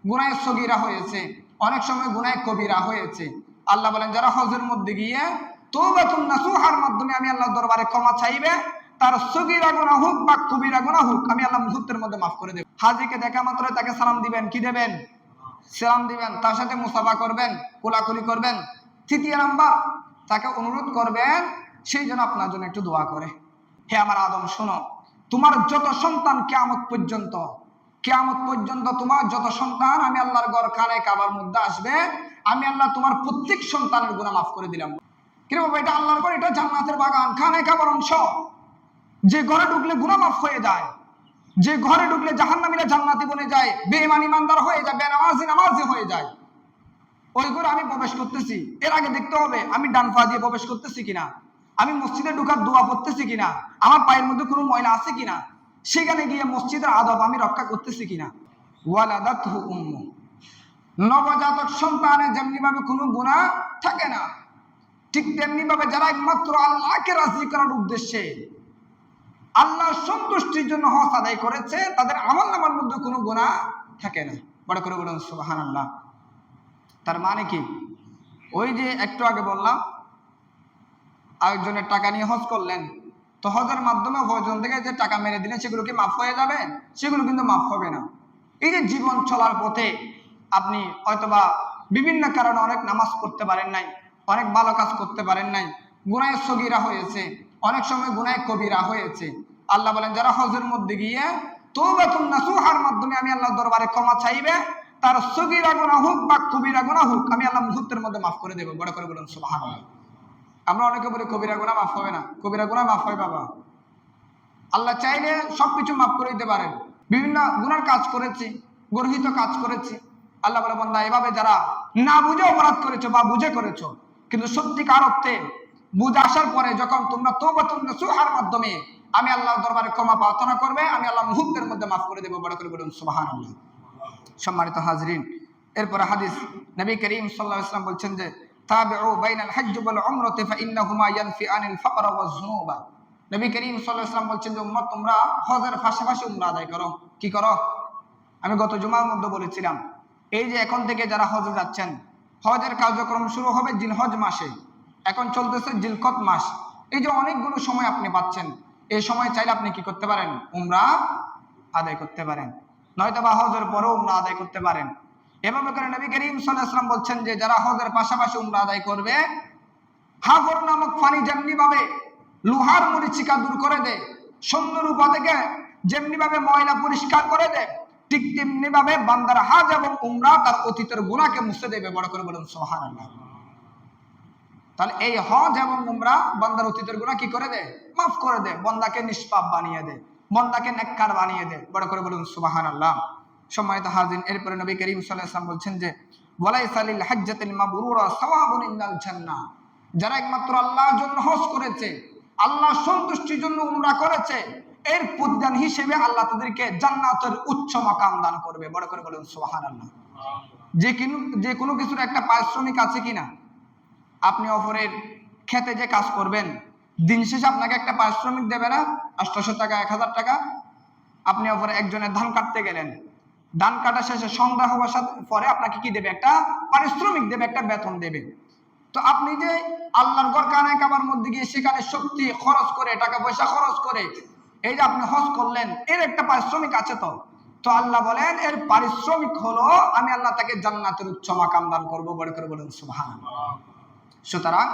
গুনাহে সগীরা হয়েছে, অনেক সময় গুনাহে কবিরা হয়েছে। আল্লাহ বলেন যারা হজের মধ্যে গিয়ে তওবাতুন নাসুহার মাধ্যমে আমি আল্লাহর দরবারে ক্ষমা চাইবে, তার সগীরা গুনাহ হোক বা কবিরা গুনাহ হোক, আমি আল্লাহ মুহূর্তের মধ্যে মাফ করে দেব। হাজীকে দেখা মাত্র তাকে সালাম দিবেন, কি দেবেন? সালাম দিবেন, তার সাথে মুসাফা করবেন, কোলাকুলি করবেন। তৃতীয় নাম্বার, তাকে অনুরোধ করবেন সেই জন্য আপনার জন্য একটু দোয়া করে। হে আমার আদম শোনো, তোমার যত সন্তান কিয়ামত পর্যন্ত তোমার যত সন্তান আমি আল্লাহর ঘর খানে কাবার মধ্যে আসবে, আমি আল্লাহ তোমার প্রত্যেক সন্তানের গুনাহ মাফ করে দিলাম। কিন্তু বাবা এটা আল্লাহর ঘর, এটা জান্নাতের বাগান, খানে কাবার অংশ। যে ঘরে ঢুকলে গুনাহ মাফ হয়ে যায়, যে ঘরে ঢুকলে জাহান্নামীরা জান্নাতি বনে যায়, বেঈমান ইমানদার হয়ে যায়, বেনামাজি নামাজি হয়ে যায়, ওই ঘরে আমি প্রবেশ করতেছি, এর আগে দেখতে হবে আমি ডান পা দিয়ে প্রবেশ করতেছি কিনা, আমি মসজিদে ঢোকার দোয়া পড়তেছি কিনা, আমার পায়ের মধ্যে কোনো ময়লা আছে কিনা, সেখানে গিয়ে মসজিদের আদব আমি রক্ষা করতেছি কিনা। ওয়ালাদাতহু উম্মু, নবজাতক সন্তানের যেমনি ভাবে কোনো গুনাহ থাকে না, ঠিক তেমনি ভাবে যারা একমাত্র আল্লাহকে রাজি করার উদ্দেশ্যে আল্লাহর সন্তুষ্টির জন্য হজ আদায় করেছে, তাদের আমলনামার মধ্যে কোনো গুনাহ থাকে না। বড় করে বলুন সুবহানাল্লাহ। তার মানে কি, ওই যে একটু আগে বললাম আরেকজনের টাকা নিয়ে হজ করলেন, তো হজের মাধ্যমে হজন থেকে যে টাকা মেরে দিলেন সেগুলো কি মাফ হয়ে যাবে? সেগুলো কিন্তু মাফ হবে না। এই যে জীবন চলার পথে আপনি হয়তোবা বিভিন্ন কারণে অনেক নামাজ পড়তে পারেন নাই, অনেক ভালো কাজ করতে পারেন নাই, গুনাহে সগীরা হয়েছে, অনেক সময় গুনাহে কবিরা হয়েছে। আল্লাহ বলেন যারা হজের মধ্যে গিয়ে তওবাতুন নাসুহার মাধ্যমে আমি আল্লাহর দরবারে ক্ষমা চাইবে, তার সগীরা গুনাহ হোক বা কবিরা গুনাহ হোক, আমি আল্লাহ মুহূর্তের মধ্যে মাফ করে দেব। বড় করে বলুন সুবহানাল্লাহ। আমরা অনেকে বলি কবিরা গুনাহ মাফ হবে না, কবিরা গুনাহ মাফ হয় বাবা। আল্লাহ চাইলে সবকিছু মাফ করে দিতে পারেন। বিভিন্ন গুনার কাজ করেছি, গর্হিত কাজ করেছি, আল্লাহ বলে বান্দা এভাবে যারা না বুঝে অপরাধ করেছো বা বুঝে করেছো, কিন্তু সত্যিকার অর্থে বুঝে আসার পরে যখন তোমরা তওবাতুন নাসুহার মাধ্যমে আমি আল্লাহর দরবারে ক্ষমা প্রার্থনা করবে, আমি আল্লাহ মুহূর্তের মধ্যে মাফ করে দেব। বড় করে বলুন সুবহানাল্লাহ। সম্মানিত হাজরিন, এরপরে হাদিস নবী করিম সাল্লাল্লাহু আলাইহি ওয়াসাল্লাম বলছেন যে তাবিউ বাইনাল হজ্জ ওয়াল উমরাতি ফাইন্নাহুমা ইয়ানফিআনিল ফাকরা ওয়াজ যুনুবা। নবী করিম সাল্লাল্লাহু আলাইহি ওয়াসাল্লাম বলছেন যে উম্মত তোমরা হজের পাশাপাশি উমরা আদায় করো। কি করো? আমি গত জুমার মধ্যে বলেছিলাম, এই যে এখন থেকে যারা হজে যাচ্ছেন, হজের কার্যক্রম শুরু হবে জিলহজ মাসে, এখন চলতেছে জিলকত মাস। এই যে অনেকগুলো সময় আপনি পাচ্ছেন, এই সময় চাইলে আপনি কি করতে পারেন? উমরা আদায় করতে পারেন, নয়তো বা হজের পরেও উমরা আদায় করতে পারেন। এভাবে করে নবী করিম সাল্লাল্লাহু আলাইহি ওয়াসাল্লাম বলছেন যে যারা হজের পাশাপাশি উমরা আদায় করবে, হাফর নামক পানি যেমনি ভাবে লোহার মরিচিকা দূর করে দেয়, সৌন্দর্য থেকে যেমনি ভাবে ময়লা পরিষ্কার করে দেয়, ঠিক তেমনি ভাবে বান্দার হজ এবং উমরা তার অতীতের গুনাহকে মুছে দেবে। বড় করে বলুন সুবহানাল্লাহ। তাহলে এই হজ এবং উমরা বান্দার অতীতের গুনাহ কি করে দেয়? মাফ করে দেয়, বান্দাকে নিষ্পাপ বানিয়ে দেয়, বান্দাকে নেককার বানিয়ে দেয়। বড় করে বলুন সুবহানাল্লাহ। সম্মানিত হাজিরিন, এরপরে নবী করিম সাল্লাল্লাহু আলাইহি ওয়াসাল্লাম বলছেন যে ওয়ালাইসা লিল হজ্জাতিল মাবরুরা সাওয়াবুন ইনদাল জান্নাহ। যারা একমাত্র আল্লাহর জন্য হজ করেছে, আল্লাহর সন্তুষ্টির জন্য উমরা করেছে, এর প্রতিদান হিসেবে আল্লাহ তাদেরকে জান্নাতের উচ্চ মাকাম দান করবে। বড় করে বলুন সুবহানাল্লাহ। যে কোনো কিছুর একটা পারিশ্রমিক আছে কিনা? আপনি অপরের খেতে যে কাজ করবেন, দিন শেষে আপনাকে একটা পারিশ্রমিক দেবে না? 800 টাকা, 1000 টাকা। আপনি অপরে একজনের ধান কাটতে গেলেন, ধান কাটা শেষে সন্ধ্যা হওয়ার সাথে পরে আপনাকে কি দেবে? একটা পারিশ্রমিক দেবে, একটা বেতন দেবে। তো আপনি যে আল্লাহর ঘর কানায় কাবার মধ্যে গিয়ে সেখানে শক্তি খরচ করে, টাকা পয়সা খরচ করে এই যে আপনি হজ করলেন, এর একটা পারিশ্রমিক আছে। তো আল্লাহ বলেন এর পারিশ্রমিক হলো আমি আল্লাহ তাকে জান্নাতের উচ্চ মাকাম দান করবো। বড় করে বলুন সুবহানাল্লাহ। সুতরাং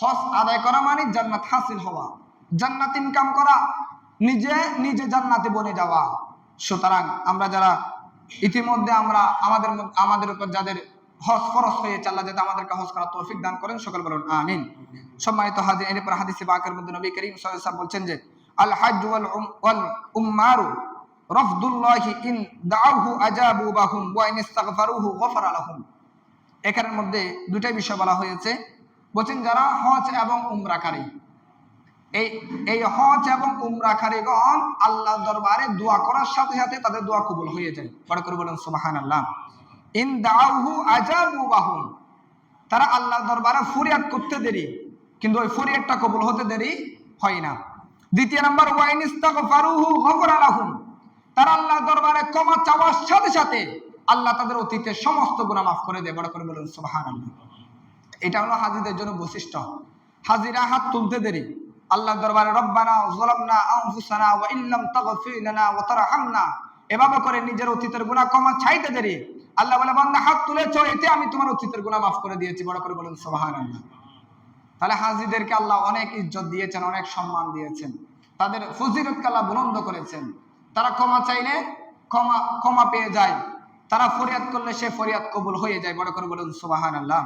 হজ আদায় করা মানে জান্নাত হাসিল হওয়া, জান্নাত ইনকাম করা, নিজে জান্নাতে বনে যাওয়া। সুতরাং আমরা যারা ইতিমধ্যে আমাদের উপর যাদের হজ ফরজ হয়েছে, আল্লাহ যাতে আমাদেরকে হজ করার তৌফিক দান করেন, সকল বলুন আমিন। সম্মানিত হাজির, এরপর হাদিসে পাকের মধ্যে নবী করিম সাল্লাল্লাহু আলাইহি ওয়াসাল্লাম বলছেন যে আল হজ্জ ওয়াল উম্মারু রাফদুল্লাহি ইন দাউহু আজাবু বাহুম ওয়া ইন ইস্তাগফারুহু গফারা লাহুম। এখানের মধ্যে দুটাই বিষয় বলা হয়েছে। বলেন যারা হজ এবং উমরাকারী, এই হজ এবং উমরাকারীগণ আল্লাহর দরবারে দোয়া করার সাথে সাথে তাদের দোয়া কবুল হয়ে যায়। বড় করে বলুন সুবহানাল্লাহ। ইন দাউহু আজাবু বাহুম, তারা আল্লাহর দরবারে ফরিয়াদ করতে দেরি, কিন্তু ওই ফরিয়াদটা কবুল হতে দেরি হয় না। দ্বিতীয় নাম্বার ওয়াইন ইস্তাগফারুহু গফারা লাহুম, তারা আল্লাহর দরবারে ক্ষমা চাওয়ার সাথে সাথে আল্লাহ তাদের অতীতের সমস্ত গুনাহ মাফ করে দেয়। বড় করে বলুন সুবহানাল্লাহ। এটা হলো হাজিদের জন্য বৈশিষ্ট্য। হাজিরা হাত তুলতে দেরি, আল্লাহর দরবারে রব্বানা যালামনা আনফুসানা ওয়া ইল্লাম তাগফির লানা ওয়া তারহামনা এভাবে করে নিজের অতীতের গুনাহ ক্ষমা চাইতে দেরি, আল্লাহ বলে বান্দা হাত তুলেছো, এতে আমি তোমার অতীতের গুনাহ মাফ করে দিয়েছি। বড় করে বলুন সুবহানাল্লাহ। তাহলে হাজিদেরকে আল্লাহ অনেক ইজ্জত দিয়েছেন, অনেক সম্মান দিয়েছেন, তাদের ফজিলতকে আল্লাহ বুলন্দ করেছেন। তারা ক্ষমা চাইলে ক্ষমা পেয়ে যায়, তারা ফরিয়াদ করলে সে ফরিয়াদ কবুল হয়ে যায়। বড় করে বলুন সুবহানাল্লাহ।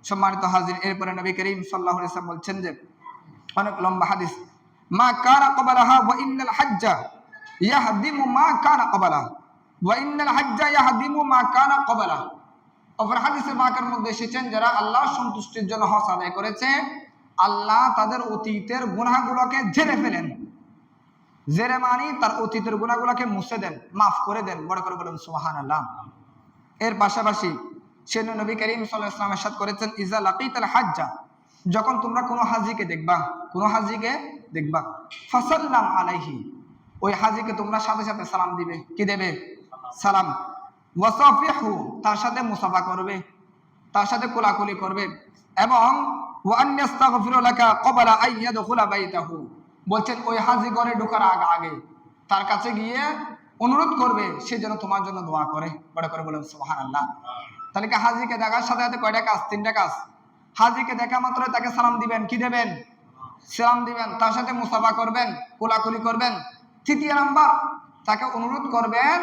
সম্মানিত হাজির, এরপরে নবী করিম সাল্লাল্লাহু আলাইহি ওয়াসাল্লাম বলছেন যে অনেক লম্বা হাদিস, মা কানা ক্বাবলাহা ওয়া ইন্নাল হাজ্জা ইয়াহদিমু মা কানা ক্বাবলাহা ওয়া ইন্নাল হাজ্জা ইয়াহদিমু মা কানা ক্বাবলাহা। অপর হাদিসে পাকের মধ্যে এসেছেন, যারা আল্লাহর সন্তুষ্টির জন্য হজ আদায় করেছে, আল্লাহ তাদের অতীতের গুনাহগুলোকে ঝেড়ে ফেলেন। জেরে মানি তার অতীতের গুনাহগুলোকে মুছে দেন, মাফ করে দেন। বড় করে বলুন সুবহানাল্লাহ। এর পাশাপাশি সেন নবী করিম সাল্লাল্লাহু আলাইহি ওয়াসাল্লাম ইরশাদ করেছেন, ইজা লাকিতাল হাজ্জা, যখন তোমরা কোনো হাজিকে দেখবা ফাসাল্লাম আলাইহি, ওই হাজিকে তোমরা সাথে সাথে সালাম দিবে। কি দেবে? সালাম। ওয়াসাফিহু, তার সাথে মুসাফা করবে, তার সাথে কোলাকুলি করবে। এবং ওয়া আন ইস্তাগফিরু লাকা ক্বাবলা আন ইয়াদখুলা বাইতাহু, বলছেন ওই হাজি ঘরে ঢোকার আগে তার কাছে গিয়ে অনুরোধ করবে সে যেন তোমার জন্য দোয়া করে। বড় করে বলুন সুবহানাল্লাহ। তাহলে কি হাজিকে দেখার সাথে সাথে কয়টা কাজ? 3টা কাজ। হাজিকে দেখা মাত্র তাকে সালাম দিবেন। কি দেবেন? সালাম দিবেন। তার সাথে মুসাফা করবেন, কোলাকুলি করবেন। 3 নাম্বার, তাকে অনুরোধ করবেন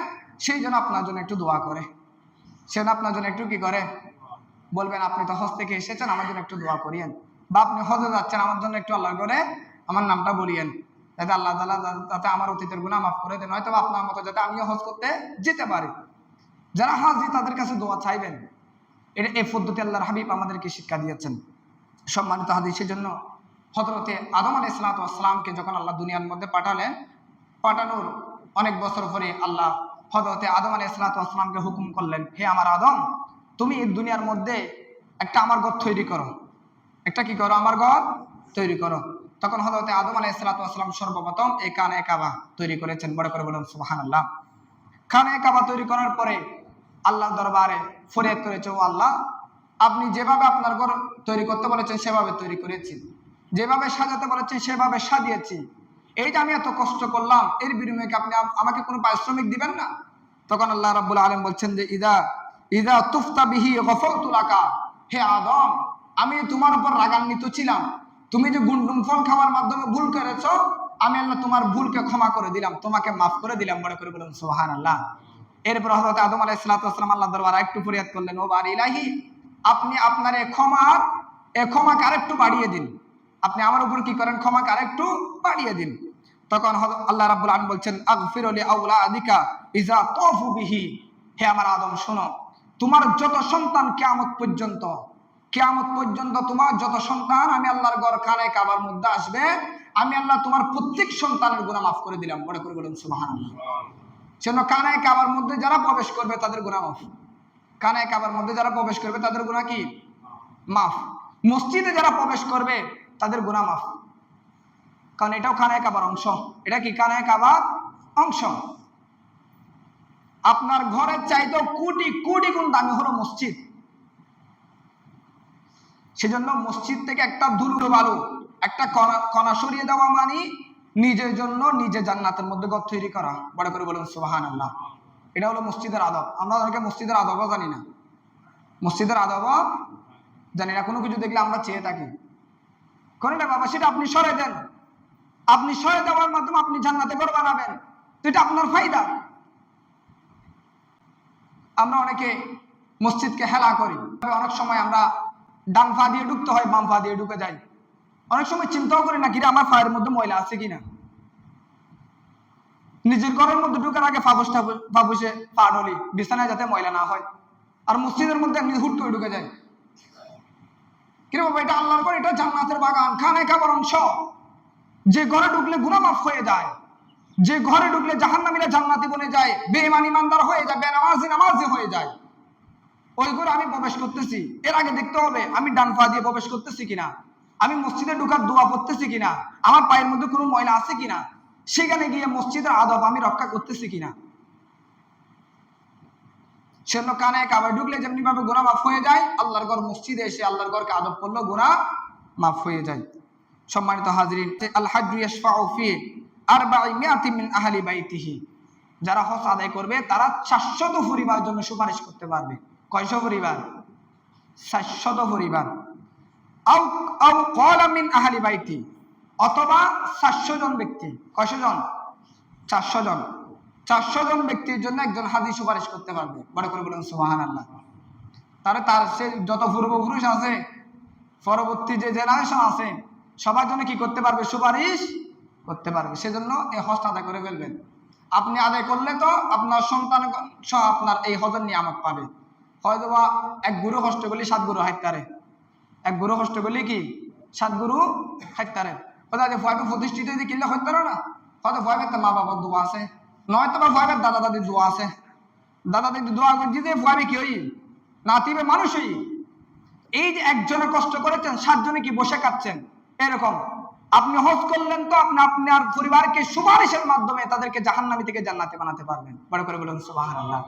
সেই জন্য আপনার জন্য একটু দোয়া করে। সে আপনার জন্য একটু কি করে? বলবেন আপনি তো হজ থেকে এসেছেন, আমার জন্য একটু দোয়া করিয়েন। বা আপনি হজে যাচ্ছেন, আমার জন্য একটু আল্লাহ করে আমার নামটা বলিয়েন, যাতে আল্লাহ তাআলা যাতে আমার অতীতের গুনাহ মাফ করে দেন, হয়তো আপনার মতো যাতে আমিও হজ করতে যেতে পারি। যারা হাজি তাদের কাছে দোয়া চাইবেন, এটা এই পদ্ধতি আল্লাহর হাবিব আমাদেরকে শিক্ষা দিয়েছেন। সম্মানিত হাদিসের জন্য হযরতে আদম আলাইহিস সালামকে যখন আল্লাহ দুনিয়ার মধ্যে পাঠানোর অনেক বছর পরে আল্লাহ হযরতে আদম আলাইহিস সালামকে হুকুম করলেন, হে আমার আদম, তুমি এই দুনিয়ার মধ্যে একটা আমার ঘর তৈরি করো। একটা কি করো? আমার ঘর তৈরি করো। তখন হযরতে আদম আলাইহিস সালাম সর্বপ্রথম এই কানে কাবা তৈরি করেছেন। বড় করে বলুন সুবহানাল্লাহ। কানে কাবা তৈরি করার পরে আল্লাহর দরবারে ফরিয়াদ করেছে, ও আল্লাহ, আপনি যেভাবে আপনার ঘর তৈরি করতে বলেছেন সেভাবে তৈরি করেছি, যেভাবে সাজাতে বলেছেন সেভাবে সাজিয়েছি। এই যে আমি এত কষ্ট করলাম, এর বিনিময়ে কি আপনি আমাকে কোনো পারিশ্রমিক দিবেন না? তখন আল্লাহ রাব্বুল আলামিন বলছেন যে ইদা তুফতা বিহি গফরতু লাকা, হে আদম, আমি তোমার উপর রাগান্বিত ছিলাম, তুমি যে গুন্ডুম ফল খাওয়ার মাধ্যমে ভুল করেছো, আমি আল্লাহ তোমার ভুলকে ক্ষমা করে দিলাম, তোমাকে মাফ করে দিলাম। বড় করে বলুন সুবহানাল্লাহ। এরপর হযরত আদম আলাইহিস সালাম আল্লাহর দরবারে একটু ফরিয়াদ করলেন, ও বারি ইলাহি, আপনি আপনার ক্ষমাকে আরেকটু বাড়িয়ে দিন। আপনি আমার উপর কি করেন? ক্ষমাকে আরেকটু বাড়িয়ে দিন। তখন আল্লাহ রাব্বুল আলামিন বলছেন, আগফির লি আওলাদিকা ইজা তাফু বিহি, হে আমার আদম শোনো, তোমার যত সন্তান কিয়ামত পর্যন্ত তোমার যত সন্তান আমি আল্লাহর ঘর খানে কাবার মধ্যে আসবে, আমি আল্লাহ তোমার প্রত্যেক সন্তানের গুনাহ মাফ করে দিলাম। বড় করে বলুন সুবহানাল্লাহ। সেজন্য কানায় কাবার মধ্যে যারা প্রবেশ করবে তাদের গুনাহ মাফ। কানায় কাবার মধ্যে যারা প্রবেশ করবে তাদের গুনাহ কি? মাফ। মসজিদে যারা প্রবেশ করবে তাদের গুনাহ মাফ, কারণ এটাও কানায় কাবার অংশ। এটা কি? কানায় কাবার অংশ। আপনার ঘরের চাইতেও কোটি কোটি গুণ দামি হলো মসজিদ। সেজন্য মসজিদ থেকে একটা ধুলো বালু, একটা কণা সরিয়ে দেওয়া মানে নিজের জন্য নিজে জান্নাতের মধ্যে ঘর তৈরি করা। বড় করে বলুন সুবহানাল্লাহ। এটা হলো মসজিদের আদব। আমরা অনেকে মসজিদের আদবও জানি না, কোনো কিছু দেখলে আমরা চেয়ে থাকি, করে না বাবা, সেটা আপনি সরে দেন। আপনি সরে দেওয়ার মাধ্যমে আপনি জান্নাতে ঘর বানাবেন, তো এটা আপনার ফায়দা। আমরা অনেকে মসজিদকে হেলা করি, অনেক সময় আমরা ডান পা দিয়ে ঢুকতে হয়, বাম পা দিয়ে ঢুকে যাই। অনেক সময় চিন্তাও করি না কিরে আমার পায়ের মধ্যে ময়লা আছে কিনা। নিজের ঘরের মধ্যে ঢুকার আগে ফাবুসে পা ডলি বিছানায় যাতে ময়লা না হয়, আর মসজিদের মধ্যে এমনি হুট করে ঢুকে যায়। কিরে বাবা, এটা আল্লাহর ঘর, এটা জান্নাতের বাগান, খানায় খাবার অংশ। যে ঘরে ঢুকলে গুনাহ মাফ হয়ে যায়, যে ঘরে ঢুকলে জাহান্নামীরা জান্নাতি বনে যায়, বেঈমান ইমানদার হয়ে যায়, বেনামাজি নামাজি হয়ে যায়, ওই ঘরে আমি প্রবেশ করতেছি, এর আগে দেখতে হবে আমি ডান পা দিয়ে প্রবেশ করতেছি কিনা, আমি মসজিদে ঢোকার দোয়া পড়তেছি কিনা, আমার পায়ের মধ্যে কোনো ময়লা আছে কিনা, সেখানে গিয়ে মসজিদের আদব আমি রক্ষা করতেছি কিনা। সেজন্য কানে কাবায় ঢুকলে যেমনি ভাবে গুনাহ মাফ হয়ে যায়, আল্লাহর ঘর মসজিদে এসে আল্লাহর ঘরকে আদব করলেও গুনাহ মাফ হয়ে যায়। সম্মানিত হাজরিন, আল হাজ্জু ইয়াশফাউ ফি 400 মিন আহলি বাইতিহি, যারা হজ আদায় করবে তারা 400 পরিবার জন্য সুপারিশ করতে পারবে। কয়শো পরিবার? 400 পরিবার। আও আও ক্বালা মিন আহলি বাইতি, অথবা 400 জন ব্যক্তি। কয়শো জন? 400 জন। 400 জন ব্যক্তির জন্য একজন হাজি সুপারিশ করতে পারবে। বড় করে বলুন সুবহানাল্লাহ। তাহলে তার সে যত পূর্বপুরুষ আছে, পরবর্তী যে জেনারেশন আছে, সবার জন্য কি করতে পারবে? সুপারিশ করতে পারবে। সেজন্য এই হজটা আদায় করে ফেলবেন। আপনি আদায় করলে তো আপনার সন্তান সহ আপনার এই হজের নিয়ামত পাবে। হয়তো বা এক গুরু কষ্ট করলে 7 গুরু হাইতারে, এক গুরু কষ্ট করলে কি 7 গুরু হাইতারে। ওদের ভয়কে প্রতিষ্ঠিত যদি কিনলে হইতে পারো না, হয়তো ভয়বের তো মা বাবার দোয়া আছে, নয়তো বা ভয়বের দাদা দাদির দোয়া আছে। দাদা দাদি দোয়া করছি যে ভয়বে কি হই নাতিবে মানুষই। এই যে একজনে কষ্ট করেছেন, 7 জনে কি বসে কাটছেন, এরকম আপনি হজ করলেন তো আপনি আপনার পরিবারকে সুপারিশের মাধ্যমে তাদেরকে জাহান্নামী থেকে জান্নাতে বানাতে পারবেন। বড় করে বলুন সুবহানাল্লাহ।